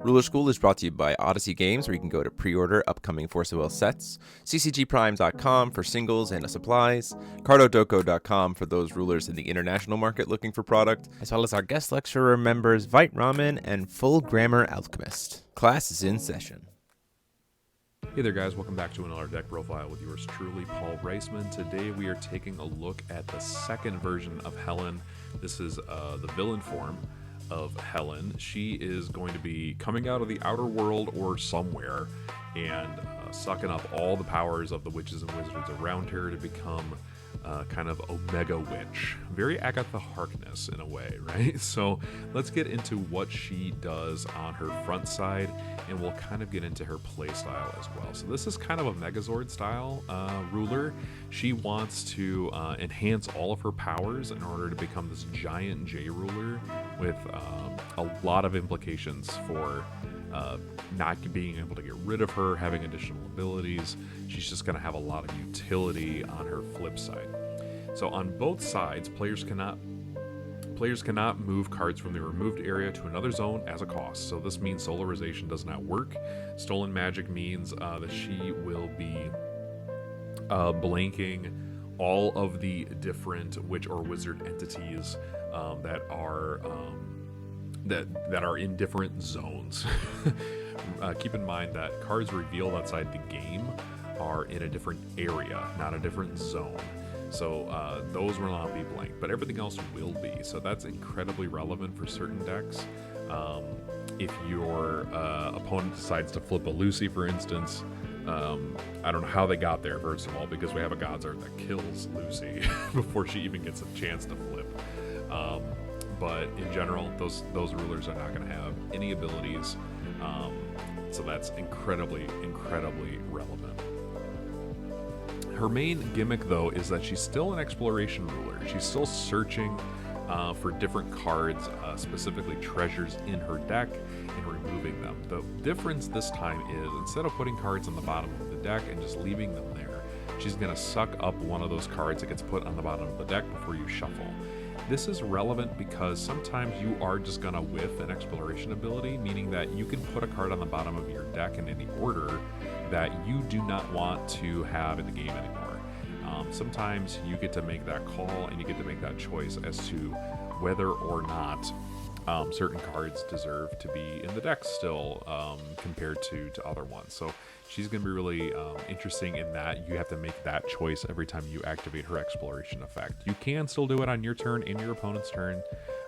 Ruler School is brought to you by Odyssey Games, where you can go to pre-order upcoming Force of Will sets, ccgprime.com for singles and supplies, cardodoko.com for those rulers in the international market looking for product, as well as our guest lecturer members Vite Ramen and Full Grammar Alchemist. Class is in session. Hey there guys, welcome back to another deck profile with yours truly, Paul Reisman. Today we are taking a look at the second version of Helen. This is the villain form of Helen. She is going to be coming out of the outer world or somewhere and sucking up all the powers of the witches and wizards around her to become kind of Omega Witch. Very Agatha Harkness in a way, right? So let's get into what she does on her front side, and we'll kind of get into her play style as well. So this is kind of a Megazord style ruler. She wants to enhance all of her powers in order to become this giant J ruler with a lot of implications for not being able to get rid of her, having additional abilities. She's just going to have a lot of utility on her flip side. So on both sides, players cannot move cards from the removed area to another zone as a cost. So this means solarization does not work. Stolen magic means that she will be blanking all of the different witch or wizard entities that are in different zones. Keep in mind that cards revealed outside the game are in a different area, not a different zone. So those will not be blank, but everything else will be. So that's incredibly relevant for certain decks. If your opponent decides to flip a Lucy, for instance, I don't know how they got there, first of all, because we have a Godsart that kills Lucy before she even gets a chance to flip. But in general, those rulers are not going to have any abilities, so that's incredibly relevant. Her main gimmick, though, is that she's still an exploration ruler. She's still searching for different cards, specifically treasures in her deck, and removing them. The difference this time is, instead of putting cards on the bottom of the deck and just leaving them there, she's going to suck up one of those cards that gets put on the bottom of the deck before you shuffle. This is relevant because sometimes you are just going to whiff an exploration ability, meaning that you can put a card on the bottom of your deck in any order that you do not want to have in the game anymore. Sometimes you get to make that call and you get to make that choice as to whether or not certain cards deserve to be in the deck still compared to other ones. So she's going to be really interesting in that you have to make that choice every time you activate her exploration effect. You can still do it on your turn and your opponent's turn,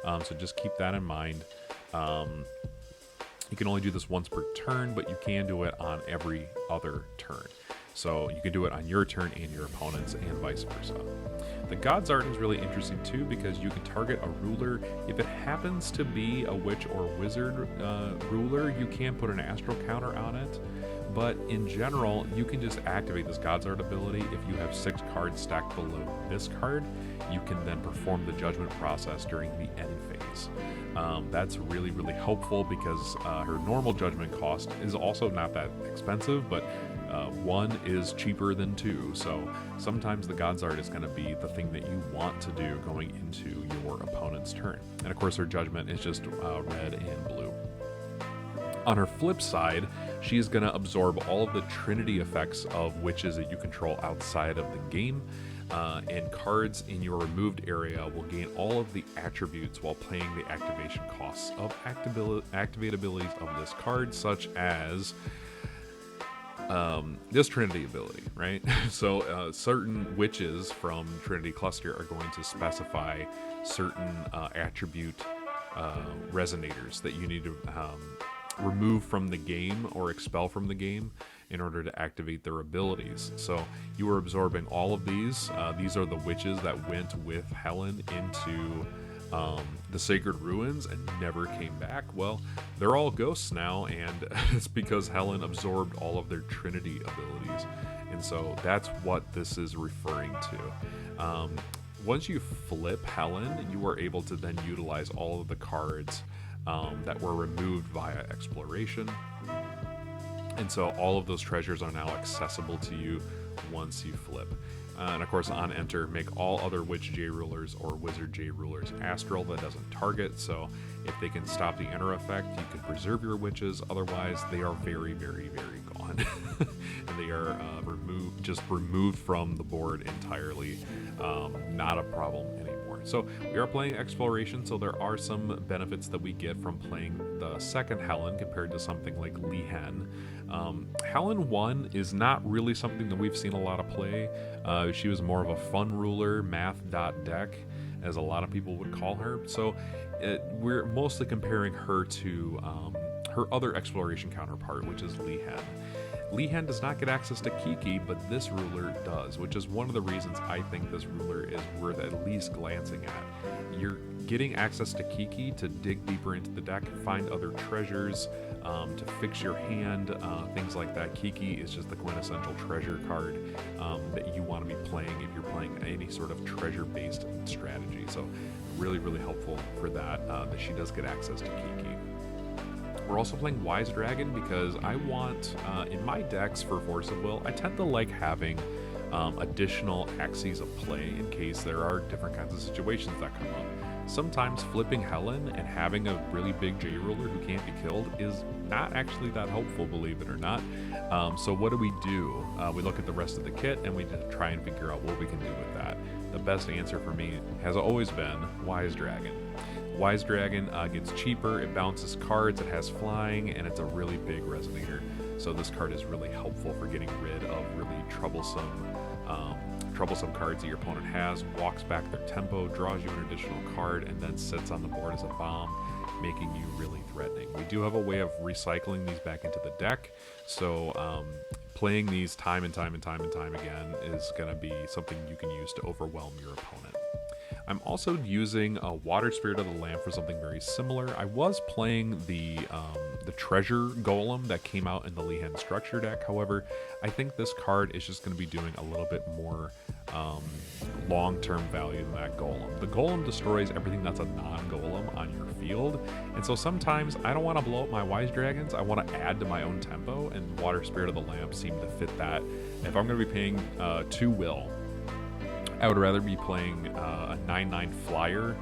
so just keep that in mind. You can only do this once per turn, but you can do it on every other turn. So you can do it on your turn and your opponent's, and vice versa. The Godsart is really interesting too, because you can target a ruler. If it happens to be a witch or wizard ruler, you can put an astral counter on it. But in general, you can just activate this Godsart ability. If you have 6 cards stacked below this card, you can then perform the judgment process during the end phase. That's really helpful because her normal judgment cost is also not that expensive, but 1 is cheaper than 2. So sometimes the Godsart is going to be the thing that you want to do going into your opponent's turn. And of course, her judgment is just red and blue. On her flip side, she is going to absorb all of the Trinity effects of witches that you control outside of the game, and cards in your removed area will gain all of the attributes while paying the activation costs of activate abilities of this card, such as this Trinity ability, right? So certain witches from Trinity Cluster are going to specify certain attribute resonators that you need to remove from the game or expel from the game in order to activate their abilities. So you are absorbing all of these. These are the witches that went with Helen into the Sacred Ruins and never came back. Well, they're all ghosts now, and it's because Helen absorbed all of their Trinity abilities. And so that's what this is referring to. Once you flip Helen, you are able to then utilize all of the cards that were removed via exploration. And so all of those treasures are now accessible to you once you flip. And of course, on enter, make all other Witch J rulers or Wizard J rulers astral. That doesn't target, so if they can stop the enter effect, you can preserve your witches. Otherwise, they are very, very, very gone. And they are removed from the board entirely. Not a problem anymore. So we are playing exploration, so there are some benefits that we get from playing the second Helen compared to something like Lehen. Helen 1 is not really something that we've seen a lot of play. She was more of a fun ruler, math.deck, as a lot of people would call her. So we're mostly comparing her to her other exploration counterpart, which is Lehen. Lehen does not get access to Kiki, but this ruler does, which is one of the reasons I think this ruler is worth at least glancing at. You're getting access to Kiki to dig deeper into the deck, find other treasures, to fix your hand, things like that. Kiki is just the quintessential treasure card that you want to be playing if you're playing any sort of treasure-based strategy. So really, really helpful for that, that she does get access to Kiki. We're also playing Wise Dragon because I want, in my decks for Force of Will, I tend to like having additional axes of play in case there are different kinds of situations that come up. Sometimes flipping Helen and having a really big J ruler who can't be killed is not actually that helpful, believe it or not. So what do? We look at the rest of the kit and we try and figure out what we can do with that. The best answer for me has always been Wise Dragon. Wise Dragon gets cheaper, it bounces cards, it has flying, and it's a really big resonator. So this card is really helpful for getting rid of really troublesome cards that your opponent has, walks back their tempo, draws you an additional card, and then sits on the board as a bomb, making you really threatening. We do have a way of recycling these back into the deck, so playing these time and time again is going to be something you can use to overwhelm your opponent. I'm also using a Water Spirit of the Lamp for something very similar. I was playing the Treasure Golem that came out in the Lehen structure deck. However, I think this card is just going to be doing a little bit more long-term value than that Golem. The Golem destroys everything that's a non-Golem on your field, and so sometimes I don't want to blow up my Wise Dragons. I want to add to my own tempo, and Water Spirit of the Lamp seemed to fit that. If I'm going to be paying 2 will, I would rather be playing a 9/9 flyer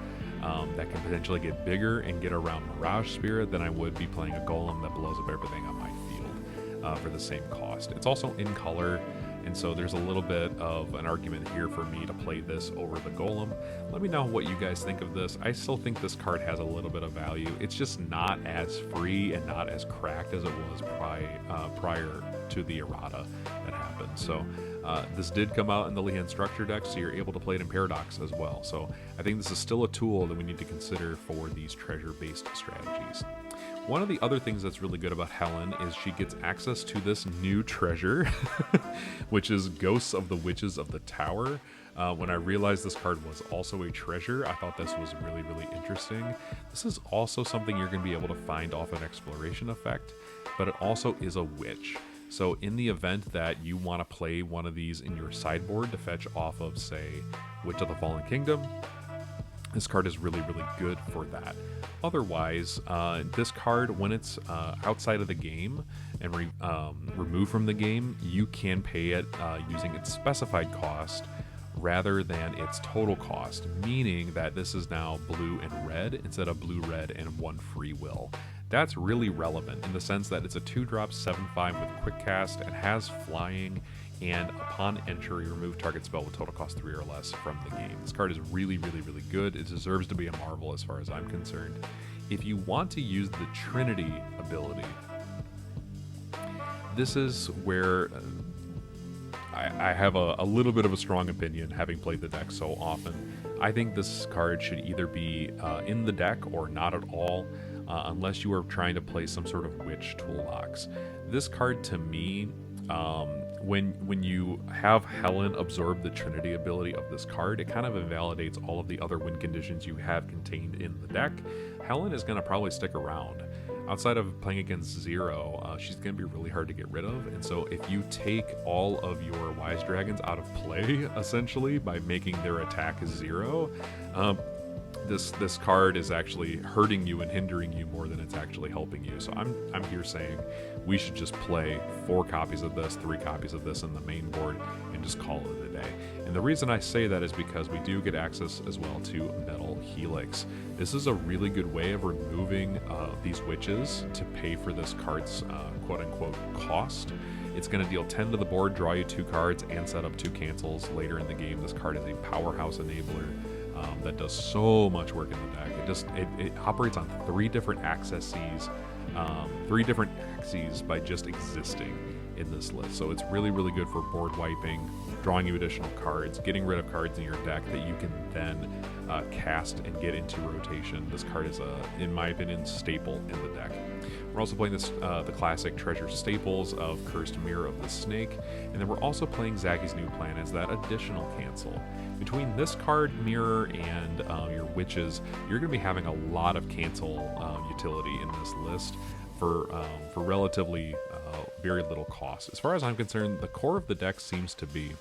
that can potentially get bigger and get around Mirage Spirit than I would be playing a Golem that blows up everything on my field for the same cost. It's also in color, and so there's a little bit of an argument here for me to play this over the Golem. Let me know what you guys think of this. I still think this card has a little bit of value. It's just not as free and not as cracked as it was prior to the errata that happened. So this did come out in the Lehen structure deck, so you're able to play it in Paradox as well. So I think this is still a tool that we need to consider for these treasure-based strategies. One of the other things that's really good about Helen is she gets access to this new treasure, which is Ghosts of the Witches of the Tower. When I realized this card was also a treasure, I thought this was really, really interesting. This is also something you're going to be able to find off an exploration effect, but it also is a witch. So in the event that you want to play one of these in your sideboard to fetch off of, say, Witch of the Fallen Kingdom, this card is really, really good for that. Otherwise, this card, when it's outside of the game and removed from the game, you can pay it using its specified cost rather than its total cost, meaning that this is now blue and red instead of blue, red, and 1 free will. That's really relevant in the sense that it's a 2-drop 7/5 with quick cast, it has flying, and upon entry, remove target spell with total cost 3 or less from the game. This card is really, really, really good. It deserves to be a marvel as far as I'm concerned. If you want to use the Trinity ability, this is where I have a little bit of a strong opinion, having played the deck so often. I think this card should either be in the deck or not at all, unless you are trying to play some sort of witch toolbox. This card, to me, when you have Helen absorb the Trinity ability of this card, it kind of invalidates all of the other win conditions you have contained in the deck. Helen is going to probably stick around. Outside of playing against Zero, she's going to be really hard to get rid of, and so if you take all of your Wise Dragons out of play, essentially, by making their attack 0, this card is actually hurting you and hindering you more than it's actually helping you. So I'm here saying we should just play 4 copies of this, 3 copies of this in the main board, and just call it a day. And the reason I say that is because we do get access as well to Metal Helix. This is a really good way of removing these witches to pay for this card's quote-unquote cost. It's going to deal 10 to the board, draw you 2 cards, and set up 2 cancels later in the game. This card is a powerhouse enabler that does so much work in the deck. It operates on 3 different axes, 3 different axes by just existing in this list. So it's really, really good for board wiping, drawing you additional cards, getting rid of cards in your deck that you can then cast and get into rotation. This card is, in my opinion, staple in the deck. We're also playing this the classic treasure staples of Cursed Mirror of the Snake, and then we're also playing Zacky's New Plan as that additional cancel. Between this card, Mirror, and your witches, you're going to be having a lot of cancel utility in this list for relatively very little cost. As far as I'm concerned, the core of the deck seems to be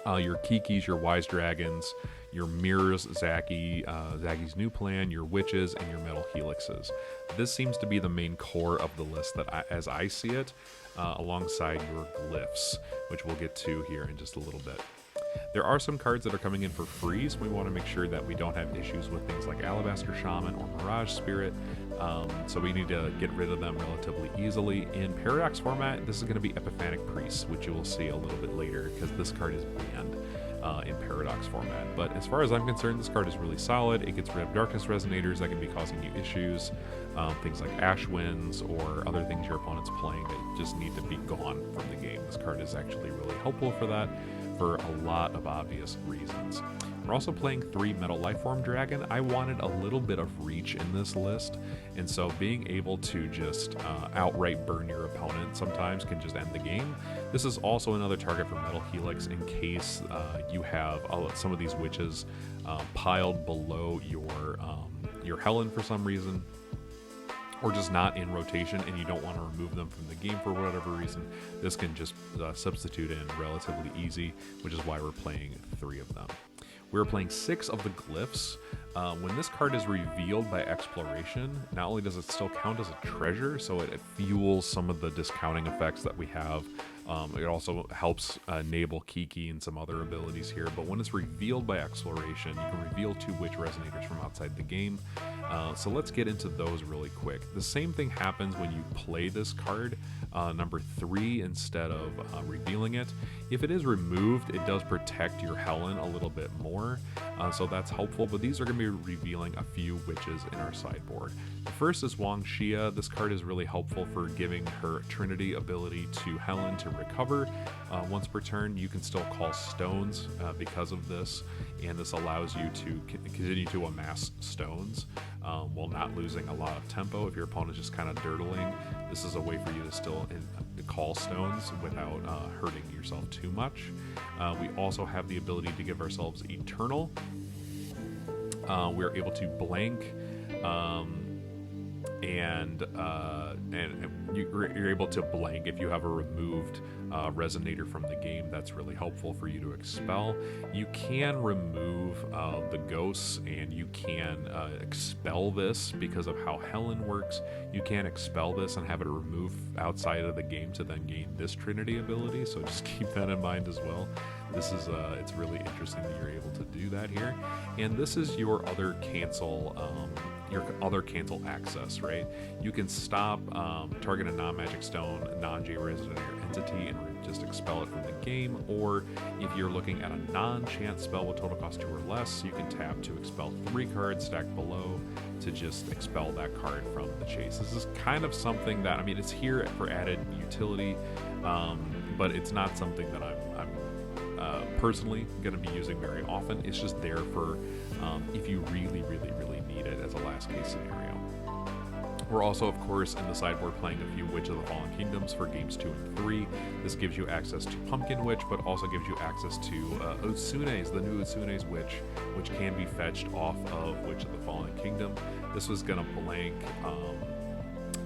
your Kikis, your Wise Dragons, your Mirrors, Zacky's New Plan, your Witches, and your Metal Helixes. This seems to be the main core of the list as I see it, alongside your Glyphs, which we'll get to here in just a little bit. There are some cards that are coming in for free, so we want to make sure that we don't have issues with things like Alabaster Shaman or Mirage Spirit, so we need to get rid of them relatively easily. In Paradox format, this is going to be Epiphanic Priests, which you will see a little bit later because this card is banned in Paradox format. But as far as I'm concerned, this card is really solid. It gets rid of Darkness Resonators that can be causing you issues, things like Ash Winds or other things your opponent's playing that just need to be gone from the game. This card is actually really helpful for that, for a lot of obvious reasons. We're also playing 3 Metal Lifeform Dragon. I wanted a little bit of reach in this list, and so being able to just outright burn your opponent sometimes can just end the game. This is also another target for Metal Helix in case you have some of these witches piled below your Helen for some reason, or just not in rotation and you don't want to remove them from the game for whatever reason. This can just substitute in relatively easy, which is why we're playing 3 of them. We're playing 6 of the Glyphs. When this card is revealed by exploration, not only does it still count as a treasure, so it fuels some of the discounting effects that we have. It also helps enable Kiki and some other abilities here, but when it's revealed by exploration, you can reveal 2 Witch Resonators from outside the game. So let's get into those really quick. The same thing happens when you play this card, number 3, instead of revealing it. If it is removed, it does protect your Helen a little bit more, so that's helpful, but these are going to be revealing a few witches in our sideboard. The first is Wang Xia. This card is really helpful for giving her Trinity ability to Helen to recover. Once per turn, you can still call stones because of this, and this allows you to continue to amass stones while not losing a lot of tempo. If your opponent is just kind of dirtling, this is a way for you to still call stones without hurting yourself too much. We also have the ability to give ourselves Eternal. We're able to blank, and you're able to blank if you have a removed resonator from the game. That's really helpful for you to expel. You can remove the ghosts, and you can expel this because of how Helen works. You can expel this and have it removed outside of the game to then gain this Trinity ability, so just keep that in mind as well. This is it's really interesting that you're able to do that here. And this is your other cancel access, right? You can stop, target a non-magic stone, non-J resonator entity, and just expel it from the game. Or if you're looking at a non-chance spell with total cost 2 or less, you can tap to expel 3 cards stacked below to just expel that card from the chase. This is kind of something that, I mean, it's here for added utility, but it's not something that I'm personally going to be using very often. It's just there for if you really need it as a last case scenario. We're also, of course, in the sideboard playing a few Witch of the Fallen Kingdoms for games 2 and 3. This gives you access to Pumpkin Witch, but also gives you access to Otsune's, the new Otsune's Witch, which can be fetched off of Witch of the Fallen Kingdom. This was going to blank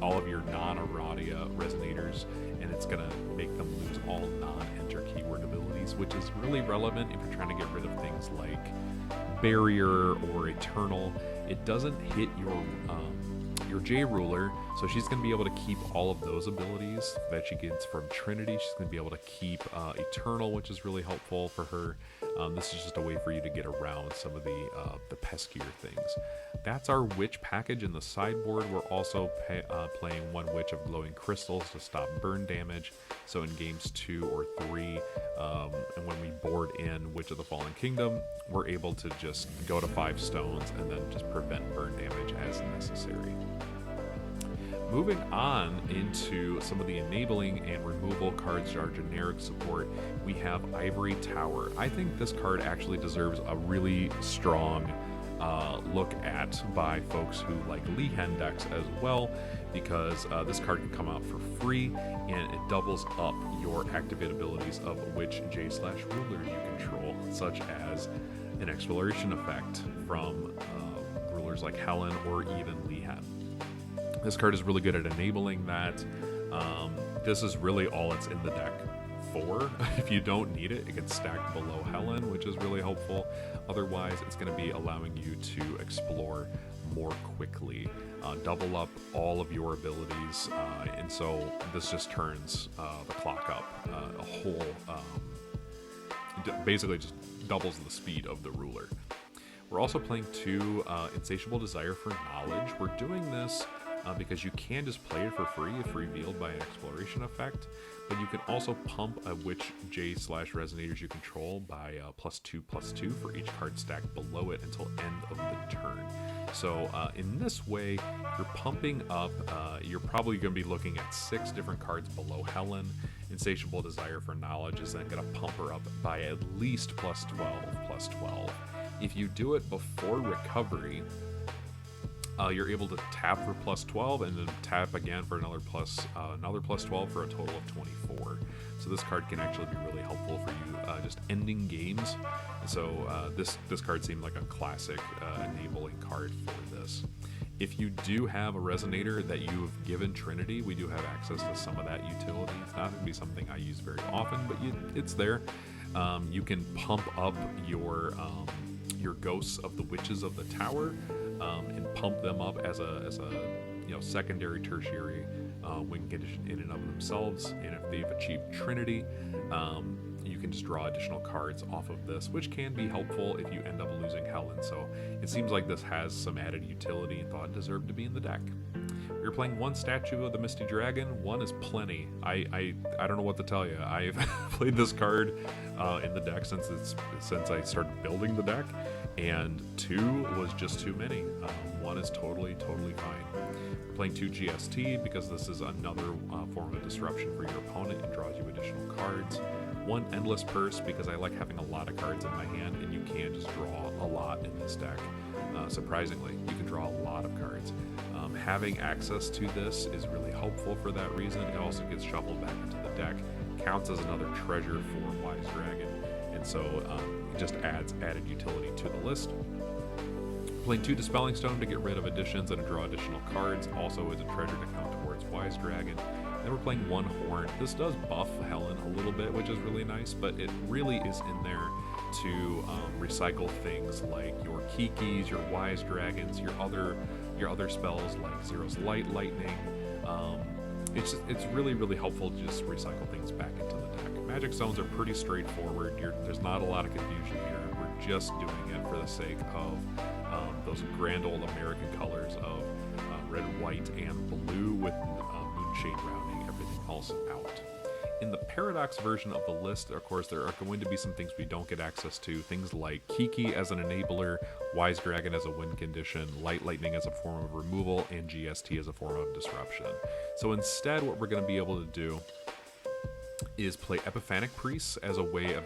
all of your non-Aradia resonators, and it's going to make them lose all non-enter keyword abilities, which is really relevant if you're trying to get rid of things like Barrier or Eternal. It doesn't hit your J ruler, so she's going to be able to keep all of those abilities that she gets from Trinity. She's going to be able to keep Eternal, which is really helpful for her. This is just a way for you to get around some of the peskier things. That's our Witch package in the sideboard. We're also playing one Witch of Glowing Crystals to stop burn damage. So in games 2 or 3, and when we board in Witch of the Fallen Kingdom, we're able to just go to 5 stones and then just prevent burn damage as necessary. Moving on into some of the enabling and removal cards that are generic support, we have Ivory Tower. I think this card actually deserves a really strong look at by folks who like Lehen decks as well, because this card can come out for free and it doubles up your activate abilities of which J/ruler you control, such as an exploration effect from rulers like Helen or even Lehen. This card is really good at enabling that. This is really all it's in the deck for. If you don't need it, it gets stacked below Helen, which is really helpful. Otherwise, it's going to be allowing you to explore more quickly, double up all of your abilities, and so this just turns the clock up a whole, basically just doubles the speed of the ruler. We're also playing 2 Insatiable Desire for Knowledge. We're doing this because you can just play it for free if revealed by an exploration effect, but you can also pump a which J/resonators you control by +2/+2 for each card stacked below it until end of the turn. So in this way, you're pumping up, you're probably going to be looking at 6 different cards below Helen. Insatiable Desire for Knowledge is then going to pump her up by at least +12/+12. If you do it before recovery, you're able to tap for +12 and then tap again for another +12 for a total of 24. So this card can actually be really helpful for you just ending games. So this card seemed like a classic enabling card for this. If you do have a resonator that you've given Trinity, we do have access to some of that utility. It's not going to be something I use very often, but it's there. You can pump up your ghosts of the Witches of the Tower, and pump them up as a secondary, tertiary win condition in and of themselves. And if they've achieved Trinity, you can just draw additional cards off of this, which can be helpful if you end up losing Helen. So it seems like this has some added utility and thought it deserved to be in the deck. You're playing 1 statue of the Misty Dragon. 1 is plenty. I don't know what to tell you. I've played this card in the deck since I started building the deck, and 2 was just too many. 1 is totally fine. We're playing 2 GST because this is another form of disruption for your opponent and draws you additional cards. 1 Endless Purse because I like having a lot of cards in my hand, and you can just draw a lot in this deck. Surprisingly, you can draw a lot of cards. Having access to this is really helpful for that reason. It also gets shuffled back into the deck, counts as another treasure for Wise Dragon, and so it just adds added utility to the list. Playing 2 Dispelling Stone to get rid of additions and draw additional cards, also is a treasure to count towards Wise Dragon. Then we're playing 1 Horn. This does buff Helen a little bit, which is really nice, but it really is in there to recycle things like your Kikis, your Wise Dragons, your other spells like Zero's Lightning. It's really helpful to just recycle things back into the deck. Magic Stones are pretty straightforward. There's not a lot of confusion here. We're just doing it for the sake of those grand old American colors of red, white, and blue with moonshade rounding everything else out. In the Paradox version of the list, of course, there are going to be some things we don't get access to. Things like Kiki as an enabler, Wise Dragon as a win condition, Light Lightning as a form of removal, and GST as a form of disruption. So instead, what we're going to be able to do is play Epiphanic Priests as a way of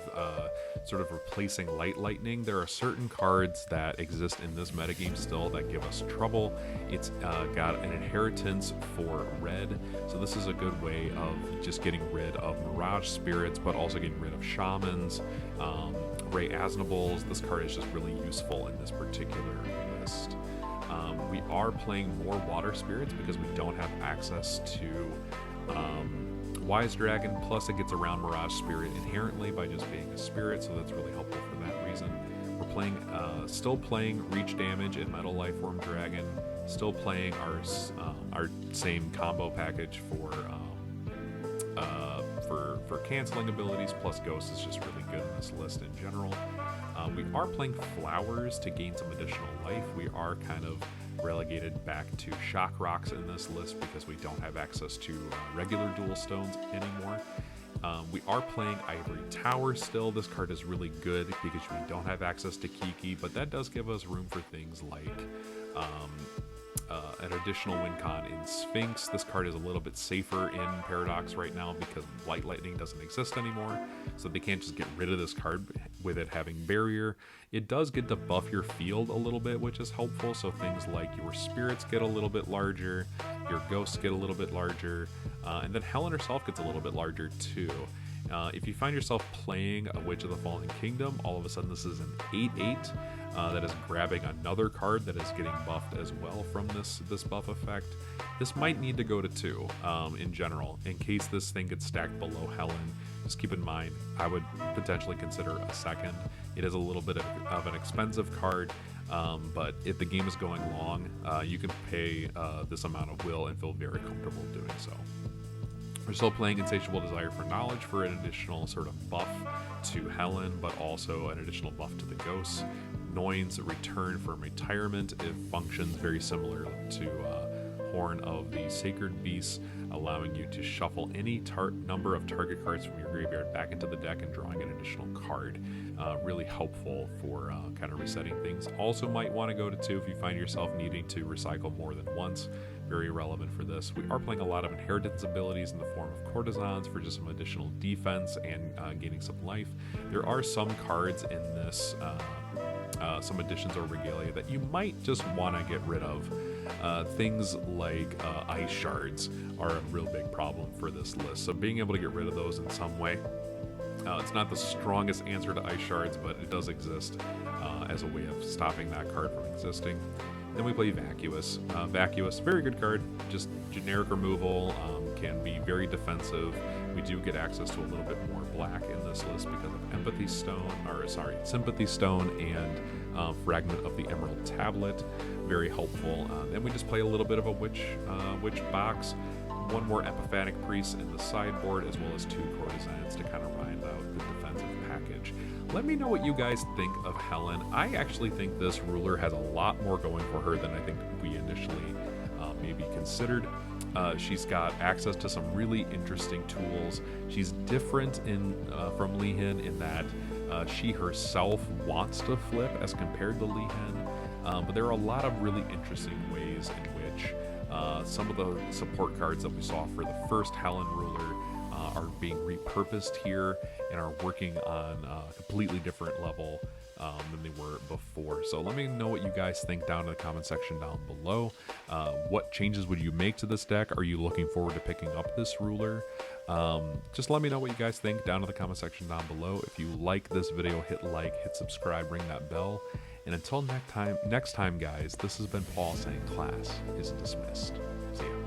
sort of replacing Light Lightning. There are certain cards that exist in this metagame still that give us trouble. It's got an inheritance for red, so this is a good way of just getting rid of Mirage Spirits, but also getting rid of Shamans, Ray Asnables. This card is just really useful in this particular list. We are playing more water spirits because we don't have access to Wise Dragon, plus it gets around Mirage Spirit inherently by just being a spirit, so that's really helpful for that reason. We're playing, still playing Reach Damage and Metal Lifeform Dragon, still playing our same combo package for canceling abilities, plus Ghost is just really good in this list in general. We are playing Flowers to gain some additional life. We are kind of relegated back to Shock Rocks in this list because we don't have access to regular dual stones anymore. We are playing Ivory Tower still. This card is really good because we don't have access to Kiki, but that does give us room for things like an additional win con in Sphinx. This card is a little bit safer in Paradox right now because Light Lightning doesn't exist anymore, so they can't just get rid of this card with it having barrier. It does get to buff your field a little bit, which is helpful, so things like your spirits get a little bit larger, your ghosts get a little bit larger, and then Helen herself gets a little bit larger too. If you find yourself playing a Witch of the Fallen Kingdom, all of a sudden this is an 8/8 that is grabbing another card that is getting buffed as well from this buff effect. This might need to go to 2 in general, in case this thing gets stacked below Helen. Just keep in mind, I would potentially consider a second. It is a little bit of an expensive card, but if the game is going long, you can pay this amount of will and feel very comfortable doing so. We're still playing Insatiable Desire for Knowledge for an additional sort of buff to Helen, but also an additional buff to the ghosts. Noin's Return from Retirement. It functions very similar to Horn of the Sacred Beasts, allowing you to shuffle any number of target cards from your graveyard back into the deck and drawing an additional card. Really helpful for kind of resetting things. Also might want to go to 2 if you find yourself needing to recycle more than once. Very relevant for this. We are playing a lot of inheritance abilities in the form of courtesans for just some additional defense and gaining some life. There are some cards in this, some additions or regalia that you might just want to get rid of. Things like ice shards are a real big problem for this list, so being able to get rid of those in some way. It's not the strongest answer to ice shards, but it does exist as a way of stopping that card from existing. Then we play Vacuous. Vacuous, very good card, just generic removal, can be very defensive. We do get access to a little bit more black in this list because of Sympathy Stone and Fragment of the Emerald Tablet. Very helpful. Then we just play a little bit of a witch box, one more Epiphatic Priest in the sideboard, as well as 2 courtesans to kind of round out the defensive package. Let me know what you guys think of Helen. I actually think this ruler has a lot more going for her than I think we initially maybe considered. She's got access to some really interesting tools. She's different from Lihin in that she herself wants to flip as compared to Lihin, but there are a lot of really interesting ways in which some of the support cards that we saw for the first Helen ruler are being repurposed here and are working on a completely different level than they were before. So let me know what you guys think down in the comment section down below. What changes would you make to this deck? Are you looking forward to picking up this ruler? Just let me know what you guys think down in the comment section down below. If you like this video, hit like, hit subscribe, ring that bell. And until next time, guys, this has been Paul saying class is dismissed. See ya.